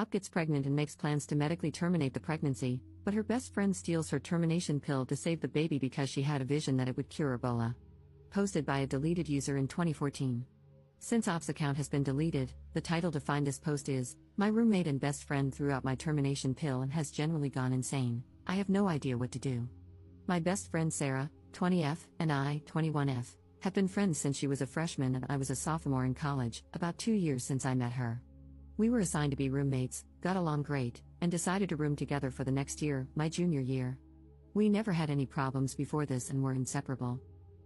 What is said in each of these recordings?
Op gets pregnant and makes plans to medically terminate the pregnancy, but her best friend steals her termination pill to save the baby because she had a vision that it would cure Ebola. Posted by a deleted user in 2014. Since Op's account has been deleted, the title to find this post is, "My roommate and best friend threw out my termination pill and has generally gone insane. I have no idea what to do. My best friend Sarah, 20F, and I, 21F, have been friends since she was a freshman and I was a sophomore in college, about 2 years since I met her. We were assigned to be roommates, got along great, and decided to room together for the next year, my junior year. We never had any problems before this and were inseparable.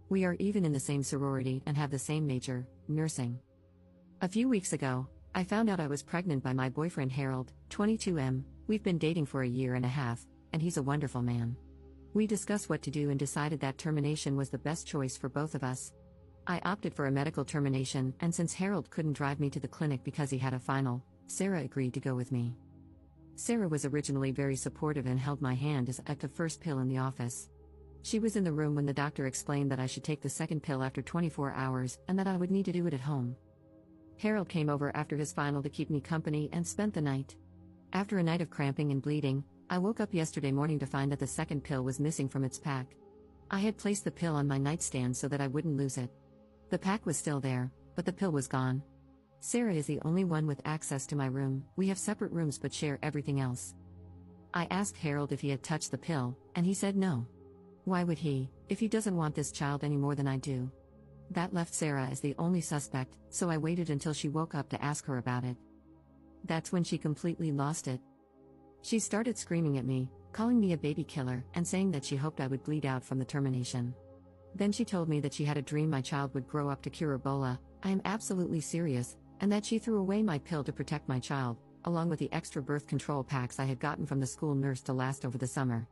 We are even in the same sorority and have the same major, nursing. A few weeks ago, I found out I was pregnant by my boyfriend Harold, 22M. We've been dating for a year and a half, and he's a wonderful man. We discussed what to do and decided that termination was the best choice for both of us. I opted for a medical termination, and since Harold couldn't drive me to the clinic because he had a final, Sarah agreed to go with me. Sarah was originally very supportive and held my hand as I took the first pill in the office. She was in the room when the doctor explained that I should take the second pill after 24 hours and that I would need to do it at home. Harold came over after his final to keep me company and spent the night. After a night of cramping and bleeding, I woke up yesterday morning to find that the second pill was missing from its pack. I had placed the pill on my nightstand so that I wouldn't lose it. The pack was still there, but the pill was gone. Sarah is the only one with access to my room. We have separate rooms but share everything else. I asked Harold if he had touched the pill, and he said no. Why would he, if he doesn't want this child any more than I do? That left Sarah as the only suspect, so I waited until she woke up to ask her about it. That's when she completely lost it. She started screaming at me, calling me a baby killer, and saying that she hoped I would bleed out from the termination. Then she told me that she had a dream my child would grow up to cure Ebola. I am absolutely serious, and that she threw away my pill to protect my child, along with the extra birth control packs I had gotten from the school nurse to last over the summer.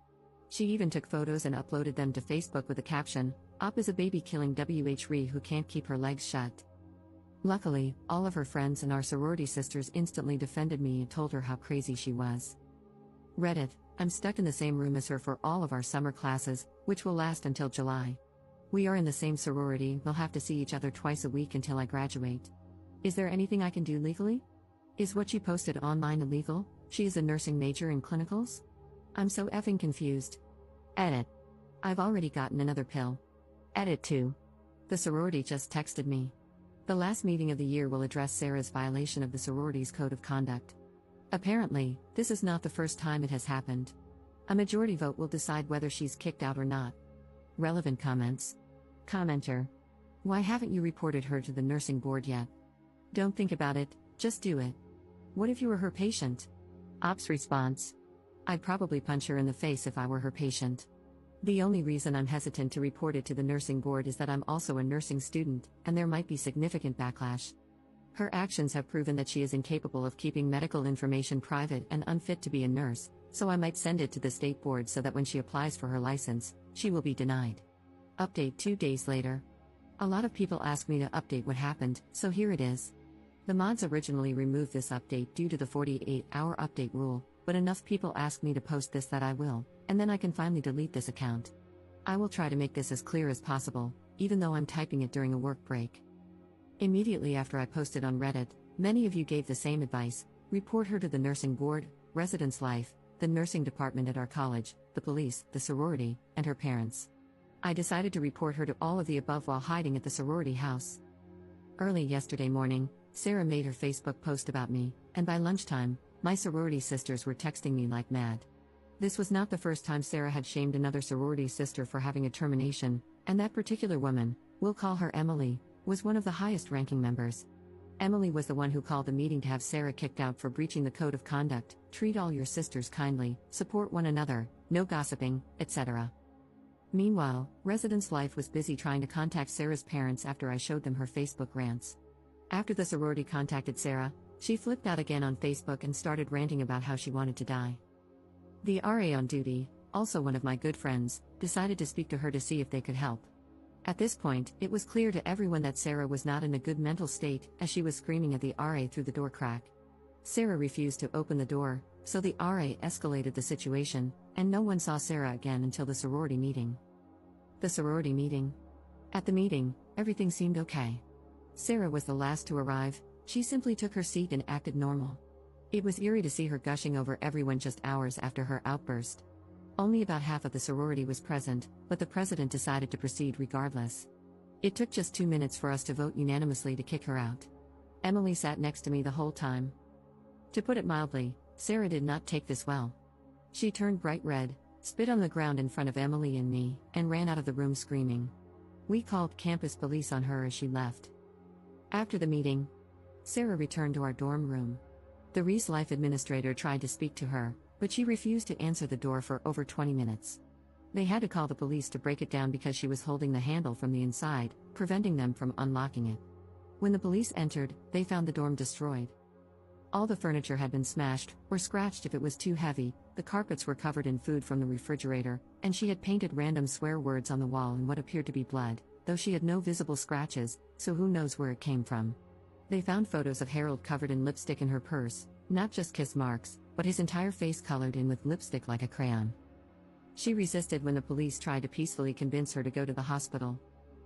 She even took photos and uploaded them to Facebook with the caption, "Op is a baby-killing WHRE who can't keep her legs shut." Luckily, all of her friends and our sorority sisters instantly defended me and told her how crazy she was. Reddit, I'm stuck in the same room as her for all of our summer classes, which will last until July. We are in the same sorority, we'll have to see each other twice a week until I graduate. Is there anything I can do legally? Is what she posted online illegal? She is a nursing major in clinicals? I'm so effing confused. Edit. I've already gotten another pill. Edit 2. The sorority just texted me. The last meeting of the year will address Sarah's violation of the sorority's code of conduct. Apparently, this is not the first time it has happened. A majority vote will decide whether she's kicked out or not. Relevant comments. Commenter. Why haven't you reported her to the nursing board yet? Don't think about it, just do it. What if you were her patient? Op's response. I'd probably punch her in the face if I were her patient. The only reason I'm hesitant to report it to the nursing board is that I'm also a nursing student, and there might be significant backlash. Her actions have proven that she is incapable of keeping medical information private and unfit to be a nurse, so I might send it to the state board so that when she applies for her license, she will be denied. Update 2 days later. A lot of people ask me to update what happened, so here it is. The mods originally removed this update due to the 48-hour update rule, but enough people ask me to post this that I will, and then I can finally delete this account. I will try to make this as clear as possible, even though I'm typing it during a work break. Immediately after I posted on Reddit, many of you gave the same advice: report her to the nursing board, residence life, the nursing department at our college, the police, the sorority, and her parents. I decided to report her to all of the above while hiding at the sorority house. Early yesterday morning, Sarah made her Facebook post about me, and by lunchtime, my sorority sisters were texting me like mad. This was not the first time Sarah had shamed another sorority sister for having a termination, and that particular woman, we'll call her Emily, was one of the highest-ranking members. Emily was the one who called the meeting to have Sarah kicked out for breaching the code of conduct, treat all your sisters kindly, support one another, no gossiping, etc. Meanwhile, Residence Life was busy trying to contact Sarah's parents after I showed them her Facebook rants. After the sorority contacted Sarah, she flipped out again on Facebook and started ranting about how she wanted to die. The RA on duty, also one of my good friends, decided to speak to her to see if they could help. At this point, it was clear to everyone that Sarah was not in a good mental state, as she was screaming at the RA through the door crack. Sarah refused to open the door, so the RA escalated the situation, and no one saw Sarah again until the sorority meeting. The sorority meeting. At the meeting, everything seemed okay. Sarah was the last to arrive. She simply took her seat and acted normal. It was eerie to see her gushing over everyone just hours after her outburst. Only about half of the sorority was present, but the president decided to proceed regardless. It took just 2 minutes for us to vote unanimously to kick her out. Emily sat next to me the whole time. To put it mildly, Sarah did not take this well. She turned bright red, spit on the ground in front of Emily and me, and ran out of the room screaming. We called campus police on her as she left. After the meeting, Sarah returned to our dorm room. The Reese Life administrator tried to speak to her, but she refused to answer the door for over 20 minutes. They had to call the police to break it down because she was holding the handle from the inside, preventing them from unlocking it. When the police entered, they found the dorm destroyed. All the furniture had been smashed, or scratched if it was too heavy, the carpets were covered in food from the refrigerator, and she had painted random swear words on the wall in what appeared to be blood, though she had no visible scratches, so who knows where it came from. They found photos of Harold covered in lipstick in her purse, not just kiss marks, but his entire face colored in with lipstick like a crayon. She resisted when the police tried to peacefully convince her to go to the hospital.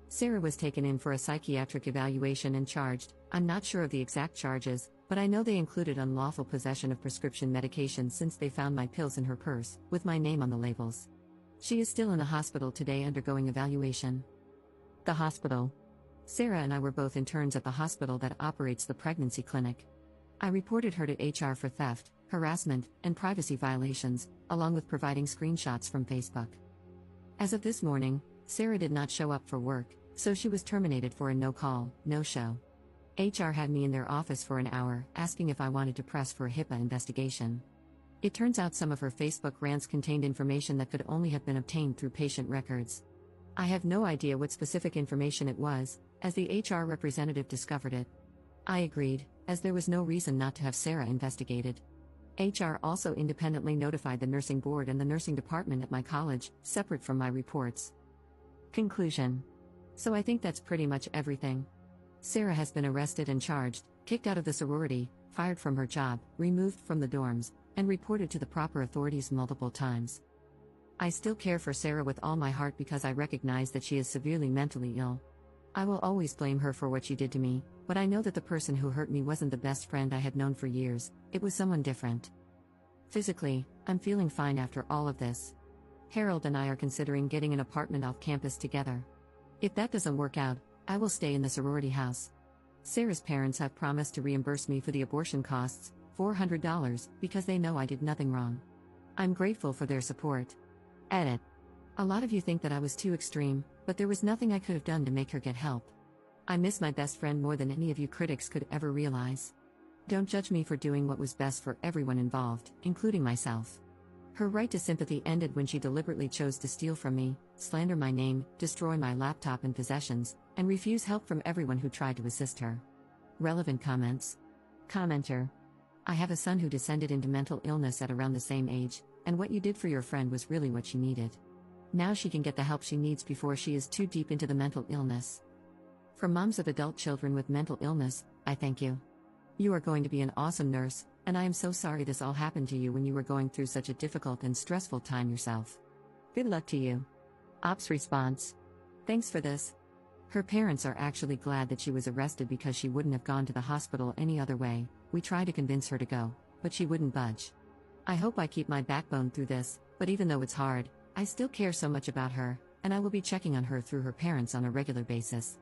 Sarah was taken in for a psychiatric evaluation and charged. I'm not sure of the exact charges, but I know they included unlawful possession of prescription medication since they found my pills in her purse, with my name on the labels. She is still in the hospital today undergoing evaluation. The hospital. Sarah and I were both interns at the hospital that operates the pregnancy clinic. I reported her to HR for theft, harassment, and privacy violations, along with providing screenshots from Facebook. As of this morning, Sarah did not show up for work, so she was terminated for a no-call, no-show. HR had me in their office for an hour, asking if I wanted to press for a HIPAA investigation. It turns out some of her Facebook rants contained information that could only have been obtained through patient records. I have no idea what specific information it was, as the HR representative discovered it. I agreed, as there was no reason not to have Sarah investigated. HR also independently notified the nursing board and the nursing department at my college, separate from my reports. Conclusion. So I think that's pretty much everything. Sarah has been arrested and charged, kicked out of the sorority, fired from her job, removed from the dorms, and reported to the proper authorities multiple times. I still care for Sarah with all my heart because I recognize that she is severely mentally ill. I will always blame her for what she did to me, but I know that the person who hurt me wasn't the best friend I had known for years, it was someone different. Physically, I'm feeling fine after all of this. Harold and I are considering getting an apartment off campus together. If that doesn't work out, I will stay in the sorority house. Sarah's parents have promised to reimburse me for the abortion costs, $400, because they know I did nothing wrong. I'm grateful for their support. Edit. A lot of you think that I was too extreme, but there was nothing I could have done to make her get help. I miss my best friend more than any of you critics could ever realize. Don't judge me for doing what was best for everyone involved, including myself. Her right to sympathy ended when she deliberately chose to steal from me, slander my name, destroy my laptop and possessions, and refuse help from everyone who tried to assist her. Relevant comments. Commenter. I have a son who descended into mental illness at around the same age, and what you did for your friend was really what she needed. Now she can get the help she needs before she is too deep into the mental illness. For moms of adult children with mental illness, I thank you. You are going to be an awesome nurse, and I am so sorry this all happened to you when you were going through such a difficult and stressful time yourself. Good luck to you. Ops response. Thanks for this. Her parents are actually glad that she was arrested because she wouldn't have gone to the hospital any other way. We tried to convince her to go, but she wouldn't budge. I hope I keep my backbone through this, but even though it's hard, I still care so much about her, and I will be checking on her through her parents on a regular basis.